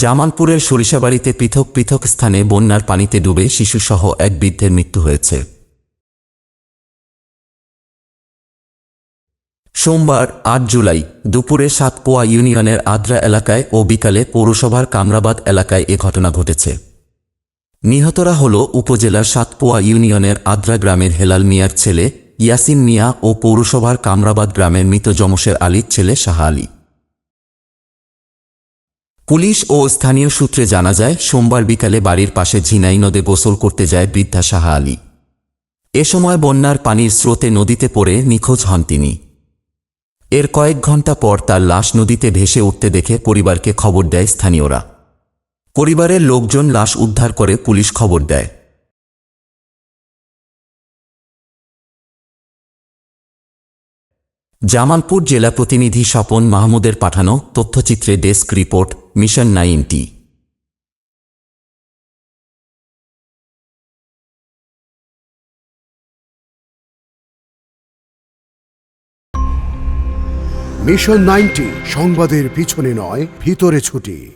জামালপুরের সরিষাবাড়িতে পৃথক পৃথক স্থানে বন্যার পানিতে ডুবে শিশুসহ এক বৃদ্ধের মৃত্যু হয়েছে। সোমবার ৮ জুলাই দুপুরে সাতপোয়া ইউনিয়নের আদ্রা এলাকায় ও বিকালে পৌরসভার কামরাবাদ এলাকায় এ ঘটনা ঘটেছে। নিহতরা হল উপজেলার সাতপোয়া ইউনিয়নের আদ্রা গ্রামের হেলাল মিয়ার ছেলে ইয়াসিন মিয়া ও পৌরসভার কামরাবাদ গ্রামের মৃত জমশের আলীর ছেলে শাহ আলী। পুলিশ ও স্থানীয় সূত্রে জানা যায়, সোমবার বিকালে বাড়ির পাশে ঝিনাই নদে গোসল করতে যায় বৃদ্ধা শাহ আলী। এ সময় বন্যার পানির স্রোতে নদীতে পড়ে নিখোঁজ হন তিনি। এর কয়েক ঘণ্টা পর তার লাশ নদীতে ভেসে উঠতে দেখে পরিবারকে খবর দেয় স্থানীয়রা। পরিবারের লোকজন লাশ উদ্ধার করে পুলিশ খবর দেয়। জামালপুর জেলা প্রতিনিধি স্বপন মাহমুদের পাঠানো তথ্যচিত্রে ডেস্ক রিপোর্ট, মিশন 9টি। মিশন 90 সংবাদের পিছনে নয়, ভিতরে ছুটি।